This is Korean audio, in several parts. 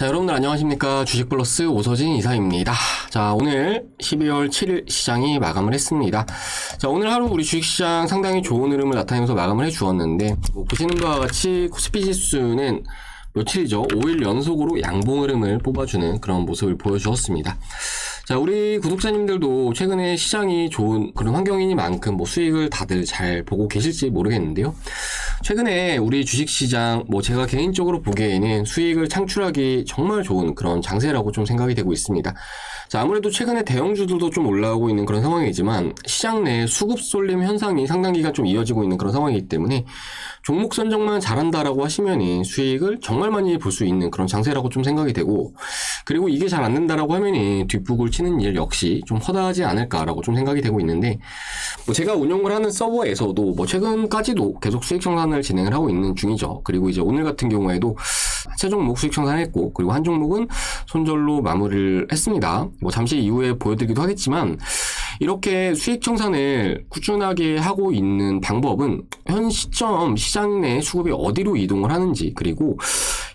자, 여러분들 안녕하십니까. 주식플러스 오서진 이사입니다. 자, 오늘 12월 7일 시장이 마감을 했습니다. 자, 오늘 하루 우리 주식시장 상당히 좋은 흐름을 나타내면서 마감을 해주었는데, 보시는 바와 같이 코스피 지수는 며칠이죠? 5일 연속으로 양봉 흐름을 뽑아주는 그런 모습을 보여주었습니다. 자, 우리 구독자님들도 최근에 시장이 좋은 그런 환경이니만큼 수익을 다들 잘 보고 계실지 모르겠는데요. 최근에 우리 주식시장 제가 개인적으로 보기에는 수익을 창출하기 정말 좋은 그런 장세라고 좀 생각이 되고 있습니다. 자, 아무래도 최근에 대형주들도 좀 올라오고 있는 그런 상황이지만 시장 내 수급 쏠림 현상이 상당 기간 좀 이어지고 있는 그런 상황이기 때문에 종목 선정만 잘한다라고 하시면은 수익을 정말 많이 볼 수 있는 그런 장세라고 좀 생각이 되고, 그리고 이게 잘 안 된다라고 하면은 뒷북을 치는 일 역시 좀 허다하지 않을까라고 좀 생각이 되고 있는데, 제가 운영을 하는 서버에서도 최근까지도 계속 수익 청산을 진행을 하고 있는 중이죠. 그리고 이제 오늘 같은 경우에도 세 종목 수익 청산했고, 그리고 한 종목은 손절로 마무리를 했습니다. 잠시 이후에 보여드리기도 하겠지만, 이렇게 수익 청산을 꾸준하게 하고 있는 방법은 현 시점 시장 내 수급이 어디로 이동을 하는지, 그리고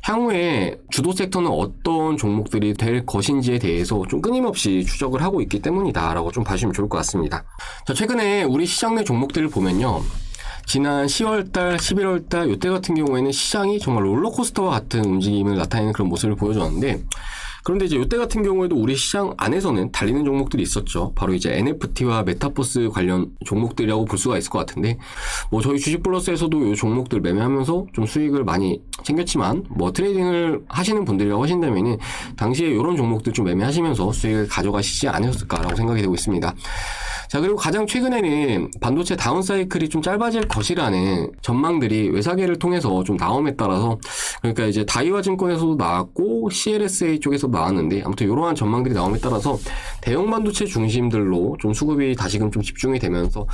향후에 주도 섹터는 어떤 종목들이 될 것인지에 대해서 좀 끊임없이 추적을 하고 있기 때문이다라고 좀 봐주시면 좋을 것 같습니다. 자, 최근에 우리 시장 내 종목들을 보면요. 지난 10월달, 11월달 이때 같은 경우에는 시장이 정말 롤러코스터와 같은 움직임을 나타내는 그런 모습을 보여줬는데, 그런데 이제 이때 같은 경우에도 우리 시장 안에서는 달리는 종목들이 있었죠. 바로 이제 NFT와 메타버스 관련 종목들이라고 볼 수가 있을 것 같은데, 저희 주식플러스에서도 이 종목들 매매하면서 좀 수익을 많이 챙겼지만, 트레이딩을 하시는 분들이라고 하신다면은 당시에 이런 종목들 좀 매매하시면서 수익을 가져가시지 않으셨을까라고 생각이 되고 있습니다. 자, 그리고 가장 최근에는 반도체 다운사이클이 좀 짧아질 것이라는 전망들이 외사계를 통해서 좀 나옴에 따라서, 그러니까 이제 다이와 증권에서도 나왔고 CLSA 쪽에서도 나왔는데, 아무튼 이러한 전망들이 나옴에 따라서 대형 반도체 중심들로 좀 수급이 다시금 좀 집중이 되면서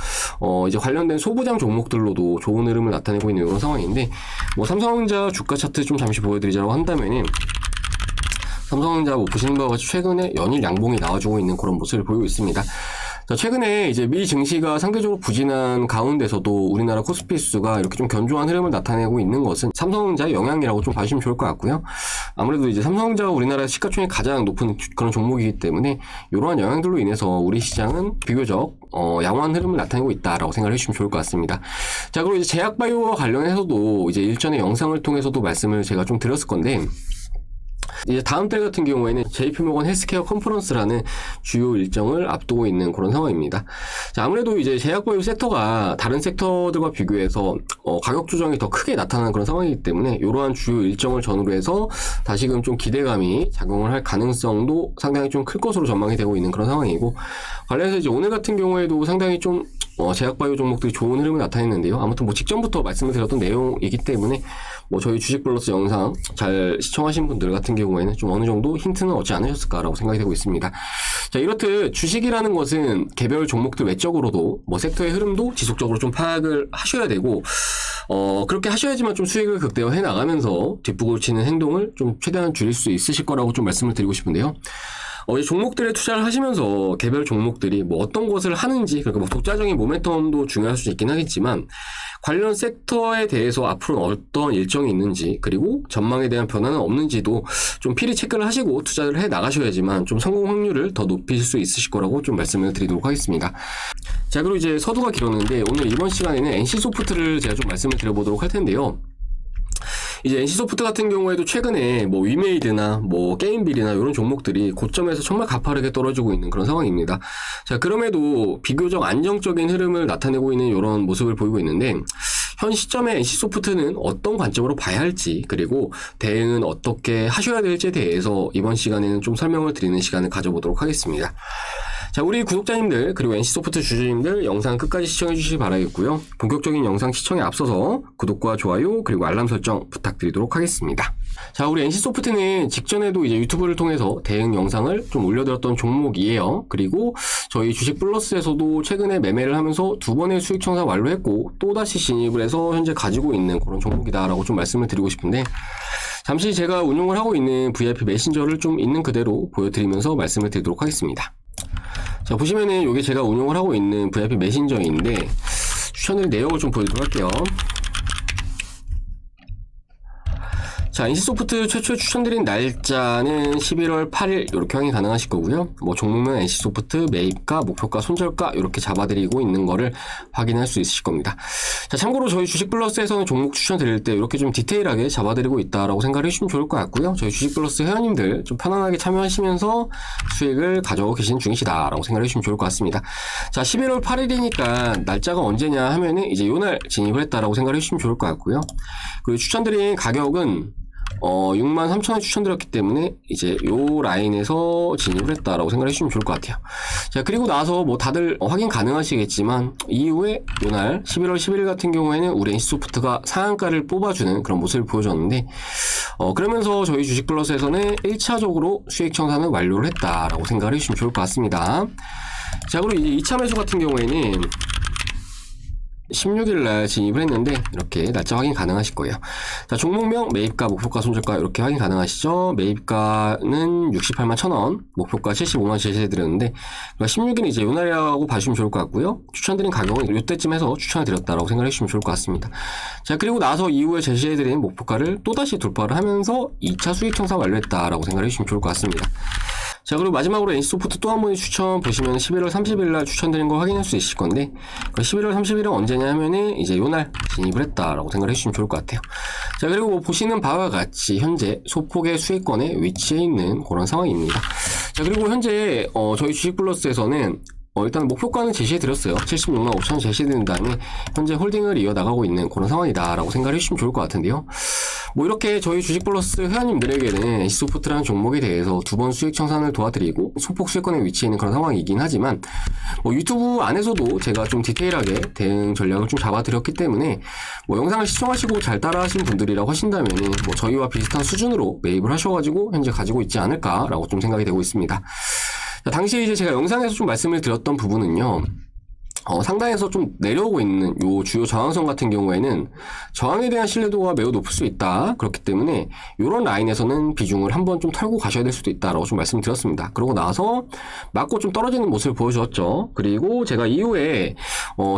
이제 관련된 소부장 종목들로도 좋은 흐름을 나타내고 있는 이런 상황인데, 삼성전자 주가 차트 좀 잠시 보여드리자고 한다면은, 삼성전자 보시는 바와 같이 최근에 연일 양봉이 나와주고 있는 그런 모습을 보이고 있습니다. 자, 최근에 이제 미 증시가 상대적으로 부진한 가운데서도 우리나라 코스피 지수가 이렇게 좀 견조한 흐름을 나타내고 있는 것은 삼성전자의 영향이라고 좀 봐주시면 좋을 것 같고요. 아무래도 이제 삼성전자가 우리나라 시가총액이 가장 높은 그런 종목이기 때문에 이러한 영향들로 인해서 우리 시장은 비교적 양호한 흐름을 나타내고 있다라고 생각을 해주시면 좋을 것 같습니다. 자, 그리고 이제 제약바이오와 관련해서도 이제 일전에 영상을 통해서도 말씀을 제가 좀 드렸을 건데, 이제 다음 달 같은 경우에는 JP모건 헬스케어 컨퍼런스라는 주요 일정을 앞두고 있는 그런 상황입니다. 자, 아무래도 이제 제약바이오 섹터가 다른 섹터들과 비교해서 가격 조정이 더 크게 나타나는 그런 상황이기 때문에 이러한 주요 일정을 전후로 해서 다시금 좀 기대감이 작용을 할 가능성도 상당히 좀 클 것으로 전망이 되고 있는 그런 상황이고, 관련해서 이제 오늘 같은 경우에도 상당히 좀 제약바이오 종목들이 좋은 흐름을 나타냈는데요. 아무튼 직전부터 말씀을 드렸던 내용이기 때문에 저희 주식플러스 영상 잘 시청하신 분들 같은 경우에는 좀 어느 정도 힌트는 얻지 않으셨을까라고 생각이 되고 있습니다. 자, 이렇듯 주식이라는 것은 개별 종목들 외적으로도 섹터의 흐름도 지속적으로 좀 파악을 하셔야 되고, 그렇게 하셔야지만 좀 수익을 극대화해 나가면서 뒷북을 치는 행동을 좀 최대한 줄일 수 있으실 거라고 좀 말씀을 드리고 싶은데요. 종목들에 투자를 하시면서 개별 종목들이 어떤 것을 하는지, 그러니까 독자적인 모멘텀도 중요할 수 있긴 하겠지만, 관련 섹터에 대해서 앞으로 어떤 일정이 있는지, 그리고 전망에 대한 변화는 없는지도 좀 필히 체크를 하시고 투자를 해 나가셔야지만 좀 성공 확률을 더 높일 수 있으실 거라고 좀 말씀을 드리도록 하겠습니다. 자, 그리고 이제 서두가 길었는데 오늘 이번 시간에는 NC소프트를 제가 좀 말씀을 드려보도록 할 텐데요. 이제 NC소프트 같은 경우에도 최근에 위메이드나 게임빌이나 이런 종목들이 고점에서 정말 가파르게 떨어지고 있는 그런 상황입니다. 자, 그럼에도 비교적 안정적인 흐름을 나타내고 있는 이런 모습을 보이고 있는데, 현 시점에 NC소프트는 어떤 관점으로 봐야 할지, 그리고 대응은 어떻게 하셔야 될지에 대해서 이번 시간에는 좀 설명을 드리는 시간을 가져보도록 하겠습니다. 자, 우리 구독자님들 그리고 NC소프트 주주님들 영상 끝까지 시청해 주시기 바라겠고요. 본격적인 영상 시청에 앞서서 구독과 좋아요 그리고 알람 설정 부탁드리도록 하겠습니다. 자, 우리 NC소프트는 직전에도 이제 유튜브를 통해서 대응 영상을 좀 올려드렸던 종목이에요. 그리고 저희 주식플러스에서도 최근에 매매를 하면서 2번의 수익 청산 완료했고 또다시 진입을 해서 현재 가지고 있는 그런 종목이다라고 좀 말씀을 드리고 싶은데, 잠시 제가 운용을 하고 있는 VIP 메신저를 좀 있는 그대로 보여드리면서 말씀을 드리도록 하겠습니다. 자, 보시면은 이게 제가 운영을 하고 있는 VIP 메신저인데 추천드린 내용을 좀 보여드리도록 할게요. 자, NC소프트 최초에 추천드린 날짜는 11월 8일 이렇게 확인 가능하실 거고요. 뭐 종목명 NC소프트, 매입가, 목표가, 손절가 이렇게 잡아드리고 있는 거를 확인할 수 있으실 겁니다. 자, 참고로 저희 주식플러스에서는 종목 추천드릴 때 이렇게 좀 디테일하게 잡아드리고 있다라고 생각을 해주시면 좋을 것 같고요. 저희 주식플러스 회원님들 좀 편안하게 참여하시면서 수익을 가져오고 계신 중이시다라고 생각을 해주시면 좋을 것 같습니다. 자, 11월 8일이니까 날짜가 언제냐 하면은 이제 요날 진입을 했다라고 생각을 해주시면 좋을 것 같고요. 그리고 추천드린 가격은 63,000원 추천드렸기 때문에 이제 요 라인에서 진입을 했다라고 생각해 주시면 좋을 것 같아요. 자, 그리고 나서 뭐 다들 확인 가능하시겠지만 이후에 요날 11월 10일 같은 경우에는 우리 NC소프트가 상한가를 뽑아주는 그런 모습을 보여줬는데 그러면서 저희 주식플러스에서는 1차적으로 수익 청산을 완료를 했다라고 생각을 해주시면 좋을 것 같습니다. 자, 그리고 이제 2차 매수 같은 경우에는 16일날 진입을 했는데 이렇게 날짜 확인 가능하실 거예요. 자, 종목명, 매입가, 목표가, 손절가 이렇게 확인 가능하시죠. 매입가는 681,000원, 목표가 750,000원 제시해드렸는데 16일은 이제 요날이라고 봐주시면 좋을 것 같고요. 추천드린 가격은 이때쯤 해서 추천을 드렸다라고 생각해 주시면 좋을 것 같습니다. 자, 그리고 나서 이후에 제시해드린 목표가를 또다시 돌파를 하면서 2차 수익 청산 완료했다라고 생각해 주시면 좋을 것 같습니다. 자, 그리고 마지막으로 NC소프트 또 한 번의 추천 보시면 11월 30일 날 추천드린 거 확인할 수 있을 건데 11월 30일은 언제냐 하면은 이제 요날 진입을 했다라고 생각을 해주시면 좋을 것 같아요. 자, 그리고 뭐 보시는 바와 같이 현재 소폭의 수익권에 위치해 있는 그런 상황입니다. 자, 그리고 현재 저희 주식플러스에서는 일단 목표가는 제시해드렸어요. 765,000원 제시해드린 다음에 현재 홀딩을 이어나가고 있는 그런 상황이다라고 생각을 해주시면 좋을 것 같은데요. 뭐 이렇게 저희 주식플러스 회원님들에게는 NC소프트라는 종목에 대해서 두 번 수익 청산을 도와드리고 소폭 수익권에 위치해 있는 그런 상황이긴 하지만 뭐 유튜브 안에서도 제가 좀 디테일하게 대응 전략을 좀 잡아드렸기 때문에 뭐 영상을 시청하시고 잘 따라하신 분들이라고 하신다면은 뭐 저희와 비슷한 수준으로 매입을 하셔가지고 현재 가지고 있지 않을까라고 좀 생각이 되고 있습니다. 자, 당시에 이제 제가 영상에서 좀 말씀을 드렸던 부분은요. 상단에서 좀 내려오고 있는 요 주요 저항선 같은 경우에는 저항에 대한 신뢰도가 매우 높을 수 있다. 그렇기 때문에 요런 라인에서는 비중을 한번 좀 털고 가셔야 될 수도 있다라고 좀 말씀드렸습니다. 그러고 나서 맞고 좀 떨어지는 모습을 보여주었죠. 그리고 제가 이후에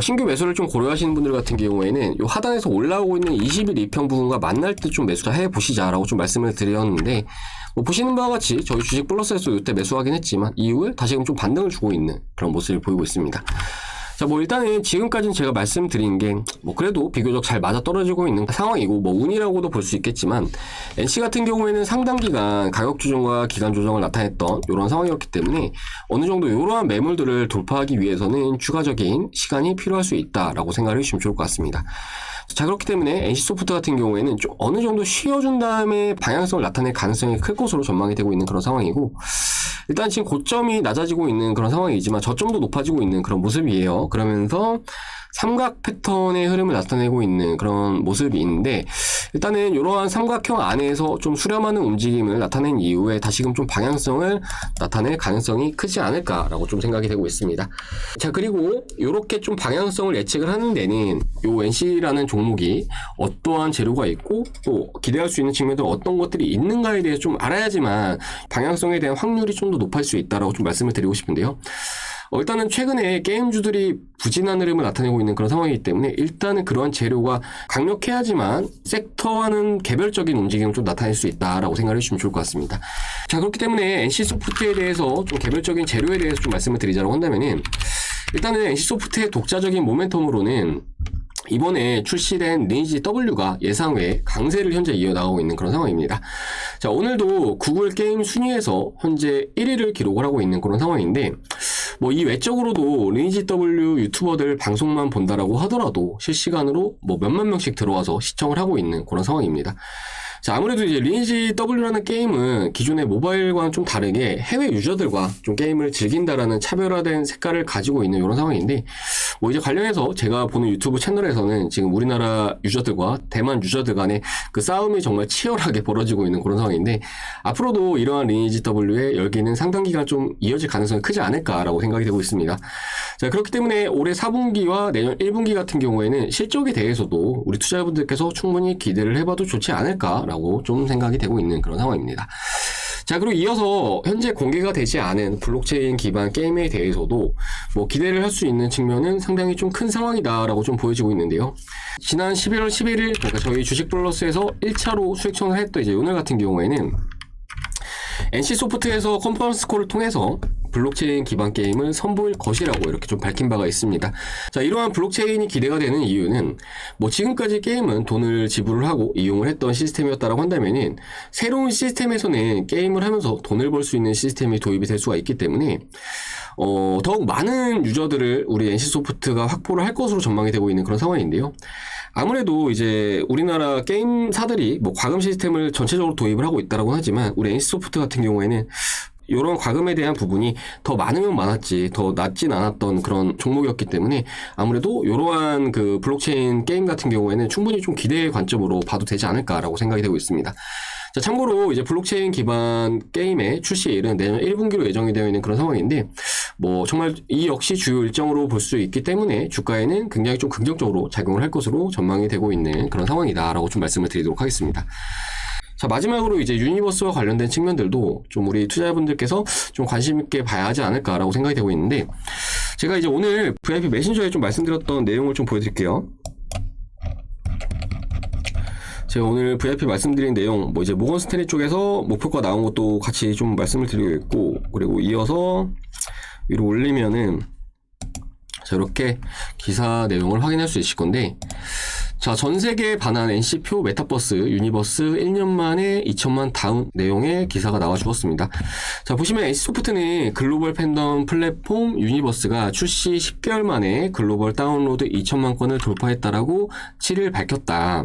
신규 매수를 좀 고려하시는 분들 같은 경우에는 요 하단에서 올라오고 있는 20일 이평 부분과 만날 때 좀 매수를 해보시자라고 좀 말씀을 드렸는데 뭐 보시는 바와 같이 저희 주식 플러스에서 이때 매수하긴 했지만 이후에 다시금 좀 반등을 주고 있는 그런 모습을 보이고 있습니다. 자, 뭐 일단은 지금까지는 제가 말씀드린 게 뭐 그래도 비교적 잘 맞아떨어지고 있는 상황이고 뭐 운이라고도 볼 수 있겠지만 NC 같은 경우에는 상당 기간 가격 조정과 기간 조정을 나타냈던 이런 상황이었기 때문에 어느 정도 이러한 매물들을 돌파하기 위해서는 추가적인 시간이 필요할 수 있다라고 생각을 해주시면 좋을 것 같습니다. 자, 그렇기 때문에 NC소프트 같은 경우에는 좀 어느 정도 쉬어준 다음에 방향성을 나타낼 가능성이 클 것으로 전망이 되고 있는 그런 상황이고 일단 지금 고점이 낮아지고 있는 그런 상황이지만 저점도 높아지고 있는 그런 모습이에요. 그러면서 삼각 패턴의 흐름을 나타내고 있는 그런 모습인데 일단은 이러한 삼각형 안에서 좀 수렴하는 움직임을 나타낸 이후에 다시금 좀 방향성을 나타낼 가능성이 크지 않을까라고 좀 생각이 되고 있습니다. 자, 그리고 이렇게 좀 방향성을 예측을 하는 데는 요 NC라는 종목이 어떠한 재료가 있고 또 기대할 수 있는 측면들 어떤 것들이 있는가에 대해서 좀 알아야지만 방향성에 대한 확률이 좀 더 높아질 수 있다라고 좀 말씀을 드리고 싶은데요. 일단은 최근에 게임주들이 부진한 흐름을 나타내고 있는 그런 상황이기 때문에 일단은 그러한 재료가 강력해야지만 섹터와는 개별적인 움직임을 좀 나타낼 수 있다라고 생각을 해주시면 좋을 것 같습니다. 자, 그렇기 때문에 NC소프트에 대해서 좀 개별적인 재료에 대해서 좀 말씀을 드리자고 한다면은 일단은 NC소프트의 독자적인 모멘텀으로는 이번에 출시된 리니지 W가 예상외 강세를 현재 이어나가고 있는 그런 상황입니다. 자, 오늘도 구글 게임 순위에서 현재 1위를 기록을 하고 있는 그런 상황인데 뭐 이 외적으로도 리니지 W 유튜버들 방송만 본다라고 하더라도 실시간으로 뭐 몇만 명씩 들어와서 시청을 하고 있는 그런 상황입니다. 자, 아무래도 이제 리니지 W라는 게임은 기존의 모바일과는 좀 다르게 해외 유저들과 좀 게임을 즐긴다라는 차별화된 색깔을 가지고 있는 이런 상황인데 뭐 이제 관련해서 제가 보는 유튜브 채널에서는 지금 우리나라 유저들과 대만 유저들 간의 그 싸움이 정말 치열하게 벌어지고 있는 그런 상황인데 앞으로도 이러한 리니지 W의 열기는 상당 기간 좀 이어질 가능성이 크지 않을까라고 생각이 되고 있습니다. 자, 그렇기 때문에 올해 4분기와 내년 1분기 같은 경우에는 실적에 대해서도 우리 투자자분들께서 충분히 기대를 해봐도 좋지 않을까라고 좀 생각이 되고 있는 그런 상황입니다. 자, 그리고 이어서 현재 공개가 되지 않은 블록체인 기반 게임에 대해서도 뭐 기대를 할 수 있는 측면은 상당히 좀 큰 상황이다라고 좀 보여지고 있는데요. 지난 11월 11일, 그러니까 저희 주식플러스에서 1차로 수익 청산을 했던 이제 오늘 같은 경우에는 NC소프트에서 컨퍼런스 콜을 통해서 블록체인 기반 게임을 선보일 것이라고 이렇게 좀 밝힌 바가 있습니다. 자, 이러한 블록체인이 기대가 되는 이유는 뭐 지금까지 게임은 돈을 지불을 하고 이용을 했던 시스템이었다라고 한다면은 새로운 시스템에서는 게임을 하면서 돈을 벌 수 있는 시스템이 도입이 될 수가 있기 때문에 더욱 많은 유저들을 우리 NC소프트가 확보를 할 것으로 전망이 되고 있는 그런 상황인데요. 아무래도 이제 우리나라 게임사들이 뭐 과금 시스템을 전체적으로 도입을 하고 있다라고 하지만 우리 NC소프트 같은 경우에는 이런 과금에 대한 부분이 더 많으면 많았지 더 낮진 않았던 그런 종목이었기 때문에 아무래도 이러한 그 블록체인 게임 같은 경우에는 충분히 좀 기대의 관점으로 봐도 되지 않을까라고 생각이 되고 있습니다. 자, 참고로 이제 블록체인 기반 게임의 출시일은 내년 1분기로 예정이 되어 있는 그런 상황인데 뭐 정말 이 역시 주요 일정으로 볼 수 있기 때문에 주가에는 굉장히 좀 긍정적으로 작용을 할 것으로 전망이 되고 있는 그런 상황이다라고 좀 말씀을 드리도록 하겠습니다. 자, 마지막으로 이제 유니버스와 관련된 측면들도 좀 우리 투자자분들께서 좀 관심 있게 봐야 하지 않을까라고 생각이 되고 있는데 제가 이제 오늘 VIP 메신저에 좀 말씀드렸던 내용을 좀 보여드릴게요. 제가 오늘 VIP 말씀드린 내용, 뭐 이제 모건 스탠리 쪽에서 목표가 나온 것도 같이 좀 말씀을 드리겠고, 그리고 이어서 위로 올리면은, 자, 이렇게 기사 내용을 확인할 수 있을 건데, 자, 전 세계에 반한 NC표 메타버스 유니버스 1년 만에 2천만 다운 내용의 기사가 나와 주었습니다. 자, 보시면 NC소프트는 글로벌 팬덤 플랫폼 유니버스가 출시 10개월 만에 글로벌 다운로드 2천만 건을 돌파했다라고 7일 밝혔다.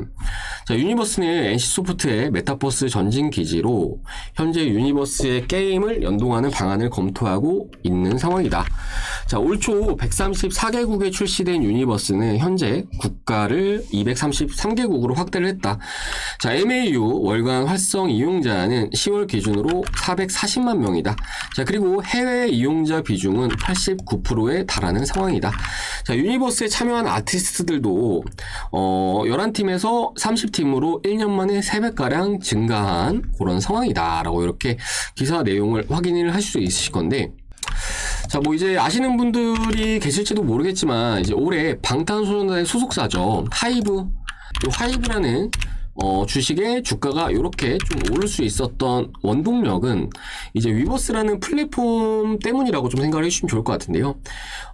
자, 유니버스는 NC소프트의 메타버스 전진 기지로 현재 유니버스의 게임을 연동하는 방안을 검토하고 있는 상황이다. 자, 올 초 134개국에 출시된 유니버스는 현재 국가를 233개국으로 확대를 했다. 자, MAU 월간 활성 이용자는 10월 기준으로 440만 명이다. 자, 그리고 해외 이용자 비중은 89%에 달하는 상황이다. 자, 유니버스에 참여한 아티스트들도 11팀에서 30팀으로 1년 만에 3배가량 증가한 그런 상황이다. 라고 이렇게 기사 내용을 확인을 할 수 있으실 건데 자, 뭐 이제 아시는 분들이 계실지도 모르겠지만 이제 올해 방탄소년단의 소속사죠. 하이브. 이 하이브라는 주식의 주가가 이렇게 좀 오를 수 있었던 원동력은 이제 위버스라는 플랫폼 때문이라고 좀 생각을 해주시면 좋을 것 같은데요.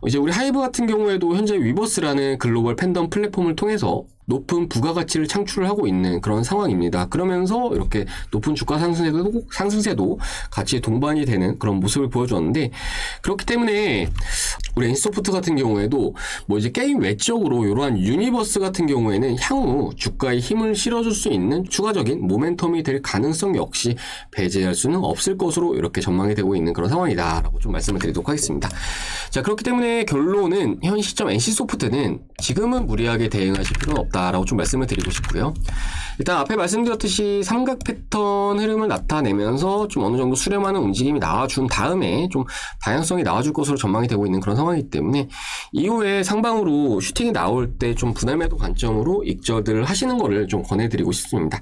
이제 우리 하이브 같은 경우에도 현재 위버스라는 글로벌 팬덤 플랫폼을 통해서 높은 부가가치를 창출을 하고 있는 그런 상황입니다. 그러면서 이렇게 높은 주가 상승세도 같이 동반이 되는 그런 모습을 보여줬는데 그렇기 때문에 우리 NC소프트 같은 경우에도 뭐 이제 게임 외적으로 이러한 유니버스 같은 경우에는 향후 주가에 힘을 실어줄 수 있는 추가적인 모멘텀이 될 가능성 역시 배제할 수는 없을 것으로 이렇게 전망이 되고 있는 그런 상황이다라고 좀 말씀을 드리도록 하겠습니다. 자, 그렇기 때문에 결론은 현 시점 NC소프트는 지금은 무리하게 대응하실 필요는 없다라고 좀 말씀을 드리고 싶고요. 일단 앞에 말씀드렸듯이 삼각 패턴 흐름을 나타내면서 좀 어느 정도 수렴하는 움직임이 나와준 다음에 좀 방향성이 나와줄 것으로 전망이 되고 있는 그런 상황이기 때문에 이후에 상방으로 슈팅이 나올 때 좀 분할 매도 관점으로 익절들을 하시는 거를 좀 권해드리고 싶습니다.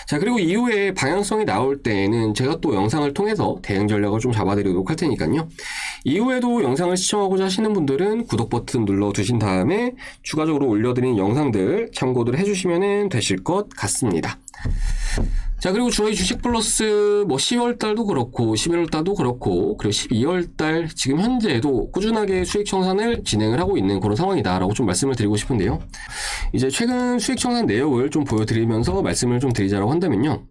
자, 그리고 이후에 방향성이 나올 때에는 제가 또 영상을 통해서 대응 전략을 좀 잡아드리도록 할 테니까요. 이후에도 영상을 시청하고자 하시는 분들은 구독 버튼 눌러두신 다음에 추가적으로 올려드린 영상들 참고들 해주시면 되실 것 같습니다. 자, 그리고 저희 주식플러스 뭐 10월달도 그렇고 11월달도 그렇고 그리고 12월달 지금 현재도 꾸준하게 수익 청산을 진행을 하고 있는 그런 상황이다라고 좀 말씀을 드리고 싶은데요. 이제 최근 수익 청산 내역을 좀 보여드리면서 말씀을 좀 드리자라고 한다면요.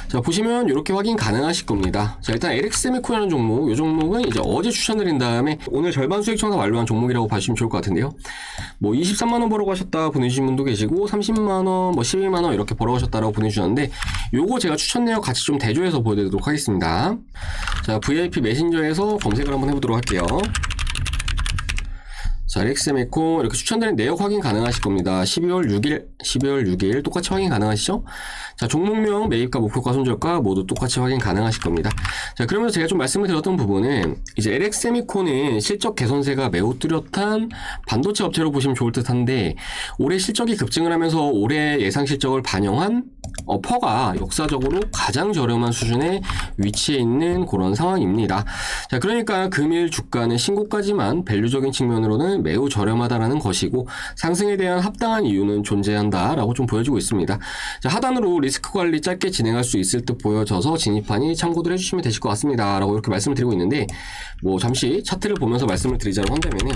자, 보시면 이렇게 확인 가능하실 겁니다. 자, 일단 LX세미코라는 종목, 이 종목은 이제 어제 추천드린 다음에 오늘 절반 수익 청산 완료한 종목이라고 봐주시면 좋을 것 같은데요. 뭐 23만원 벌어가셨다 보내주신 분도 계시고 30만원, 뭐 12만원 이렇게 벌어가셨다라고 보내주셨는데 요거 제가 추천 내역 같이 좀 대조해서 보여드리도록 하겠습니다. 자, VIP 메신저에서 검색을 한번 해보도록 할게요. 자, LX메코 이렇게 추천드린 내역 확인 가능하실 겁니다. 12월 6일 똑같이 확인 가능하시죠? 자, 종목명, 매입가, 목표가, 손절가 모두 똑같이 확인 가능하실 겁니다. 자, 그러면서 제가 좀 말씀을 드렸던 부분은 이제 LX메코는 실적 개선세가 매우 뚜렷한 반도체 업체로 보시면 좋을 듯한데 올해 실적이 급증을 하면서 올해 예상 실적을 반영한 퍼가 역사적으로 가장 저렴한 수준에 위치해 있는 그런 상황입니다. 자, 그러니까 금일 주가는 신고가지만 밸류적인 측면으로는 매우 저렴하다라는 것이고 상승에 대한 합당한 이유는 존재한다라고 좀 보여주고 있습니다. 자, 하단으로 리스크 관리 짧게 진행할 수 있을 듯 보여져서 진입하니 참고들 해주시면 되실 것 같습니다. 라고 이렇게 말씀을 드리고 있는데 뭐 잠시 차트를 보면서 말씀을 드리자고 한다면은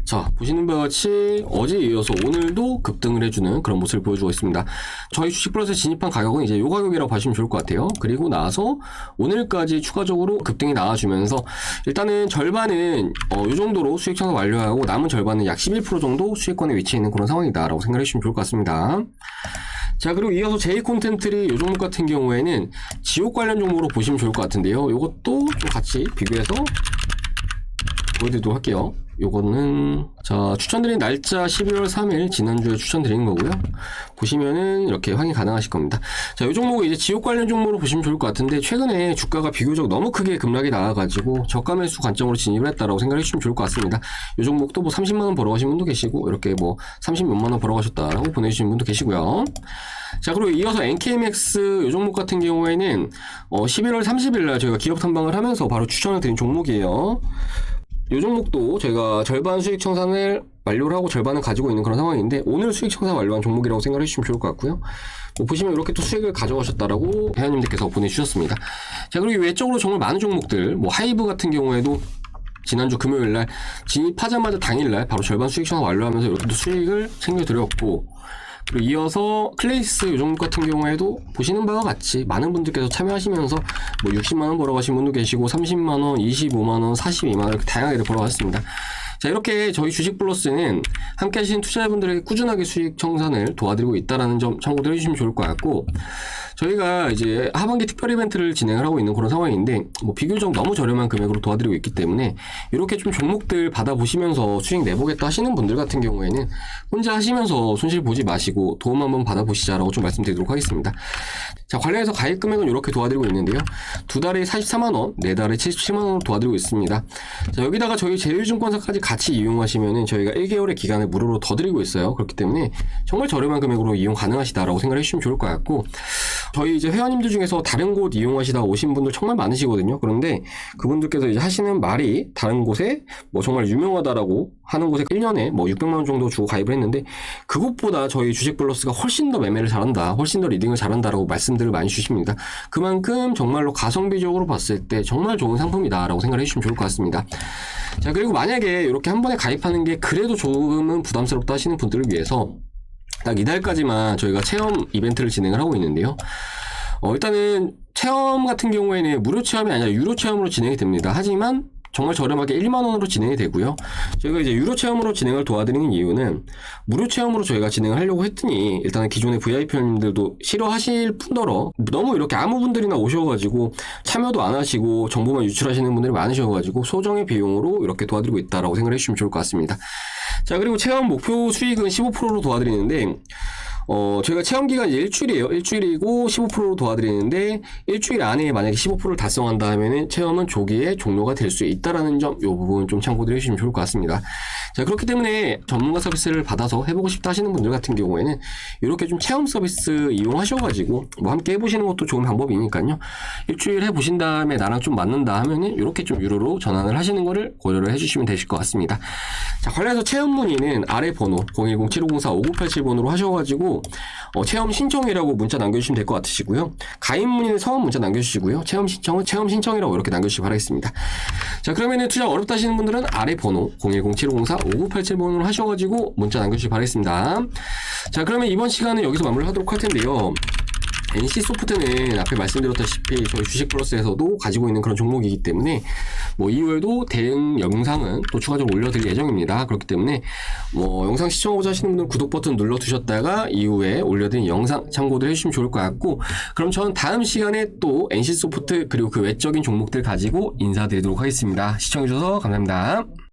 자, 보시는 바와 같이 어제에 이어서 오늘도 급등을 해주는 그런 모습을 보여주고 있습니다. 저희 주식 플러스에 진입한 가격은 이제 요 가격이라고 봐주시면 좋을 것 같아요. 그리고 나서 오늘까지 추가적으로 급등이 나와주면서 일단은 절반은 요 정도로 수익 청산 완료하고 남은 절반은 약 11% 정도 수익권에 위치해 있는 그런 상황이다라고 생각해 주시면 좋을 것 같습니다. 자, 그리고 이어서 J콘텐트리 요 종목 같은 경우에는 지옥 관련 종목으로 보시면 좋을 것 같은데요. 요것도 좀 같이 비교해서 보여드리도록 할게요. 요거는 자, 추천드린 날짜 12월 3일 지난주에 추천드린 거고요. 보시면은 이렇게 확인 가능하실 겁니다. 자, 이 종목은 이제 지옥 관련 종목으로 보시면 좋을 것 같은데 최근에 주가가 비교적 너무 크게 급락이 나와가지고 저가 매수 관점으로 진입을 했다라고 생각해 주시면 좋을 것 같습니다. 이 종목도 뭐 30만 원 벌어가신 분도 계시고 이렇게 뭐 30몇만 원 벌어가셨다라고 보내주신 분도 계시고요. 자, 그리고 이어서 NKMX 이 종목 같은 경우에는 11월 30일 날 저희가 기업 탐방을 하면서 바로 추천을 드린 종목이에요. 이 종목도 저희가 절반 수익 청산을 완료를 하고 절반은 가지고 있는 그런 상황인데 오늘 수익 청산 완료한 종목이라고 생각해 주시면 좋을 것 같고요. 뭐 보시면 이렇게 또 수익을 가져가셨다라고 회원님들께서 보내주셨습니다. 자, 그리고 외적으로 정말 많은 종목들, 뭐 하이브 같은 경우에도 지난주 금요일날 진입하자마자 당일날 바로 절반 수익 청산 완료하면서 이렇게 또 수익을 챙겨드렸고, 그리고 이어서 클레이스 이 종목 같은 경우에도 보시는 바와 같이 많은 분들께서 참여하시면서 뭐 60만원 벌어가신 분도 계시고 30만원, 25만원, 42만원 이렇게 다양하게 벌어갔습니다. 자, 이렇게 저희 주식 플러스는 함께 하시는 투자자분들에게 꾸준하게 수익 청산을 도와드리고 있다는 점 참고들 해주시면 좋을 것 같고, 저희가 이제 하반기 특별 이벤트를 진행을 하고 있는 그런 상황인데 뭐 비교적 너무 저렴한 금액으로 도와드리고 있기 때문에 이렇게 좀 종목들 받아보시면서 수익 내보겠다 하시는 분들 같은 경우에는 혼자 하시면서 손실 보지 마시고 도움 한번 받아보시자라고 좀 말씀드리도록 하겠습니다. 자, 관련해서 가입 금액은 이렇게 도와드리고 있는데요. 2달에 44만원, 4달에 77만원으로 도와드리고 있습니다. 자, 여기다가 저희 제일증권사까지 같이 이용하시면은 저희가 1개월의 기간을 무료로 더 드리고 있어요. 그렇기 때문에 정말 저렴한 금액으로 이용 가능하시다라고 생각해 주시면 좋을 것 같고, 저희 이제 회원님들 중에서 다른 곳 이용하시다가 오신 분들 정말 많으시거든요. 그런데 그분들께서 이제 하시는 말이 다른 곳에 뭐 정말 유명하다라고 하는 곳에 1년에 뭐 600만원 정도 주고 가입을 했는데 그것보다 저희 주식 플러스가 훨씬 더 매매를 잘한다, 훨씬 더 리딩을 잘한다라고 말씀들을 많이 주십니다. 그만큼 정말로 가성비적으로 봤을 때 정말 좋은 상품이다라고 생각을 해주시면 좋을 것 같습니다. 자, 그리고 만약에 이렇게 한 번에 가입하는 게 그래도 조금은 부담스럽다 하시는 분들을 위해서 딱 이달까지만 저희가 체험 이벤트를 진행을 하고 있는데요. 일단은 체험 같은 경우에는 무료 체험이 아니라 유료 체험으로 진행이 됩니다. 하지만 정말 저렴하게 1만원으로 진행이 되고요. 저희가 이제 유료 체험으로 진행을 도와드리는 이유는 무료 체험으로 저희가 진행을 하려고 했더니 일단은 기존의 VIP님들도 싫어하실 뿐더러 너무 이렇게 아무 분들이나 오셔가지고 참여도 안 하시고 정보만 유출하시는 분들이 많으셔가지고 소정의 비용으로 이렇게 도와드리고 있다라고 생각을 해주시면 좋을 것 같습니다. 자, 그리고 체험 목표 수익은 15%로 도와드리는데 저희가 체험 기간이 일주일이에요. 일주일이고 15%로 도와드리는데 일주일 안에 만약에 15%를 달성한다 하면은 체험은 조기에 종료가 될 수 있다라는 점, 이 부분 좀 참고들 해주시면 좋을 것 같습니다. 자, 그렇기 때문에 전문가 서비스를 받아서 해보고 싶다 하시는 분들 같은 경우에는 이렇게 좀 체험 서비스 이용하셔가지고 뭐 함께 해보시는 것도 좋은 방법이니까요. 일주일 해보신 다음에 나랑 좀 맞는다 하면은 이렇게 좀 유료로 전환을 하시는 거를 고려를 해주시면 되실 것 같습니다. 자, 관련해서 체험 문의는 아래 번호 010-7504-5987번으로 하셔가지고 체험 신청이라고 문자 남겨주시면 될 것 같으시고요. 가입 문의는 성원 문자 남겨주시고요. 체험 신청은 체험 신청이라고 이렇게 남겨주시기 바라겠습니다. 자, 그러면은 투자 어렵다 하시는 분들은 아래 번호 010-7504-5987번으로 하셔가지고 문자 남겨주시기 바라겠습니다. 자, 그러면 이번 시간은 여기서 마무리를 하도록 할 텐데요. NC소프트는 앞에 말씀드렸다시피 저희 주식 플러스에서도 가지고 있는 그런 종목이기 때문에 뭐 이후에도 대응 영상은 또 추가적으로 올려드릴 예정입니다. 그렇기 때문에 뭐 영상 시청하고자 하시는 분들은 구독 버튼 눌러두셨다가 이후에 올려드린 영상 참고들 해주시면 좋을 것 같고, 그럼 저는 다음 시간에 또 NC소프트 그리고 그 외적인 종목들 가지고 인사드리도록 하겠습니다. 시청해주셔서 감사합니다.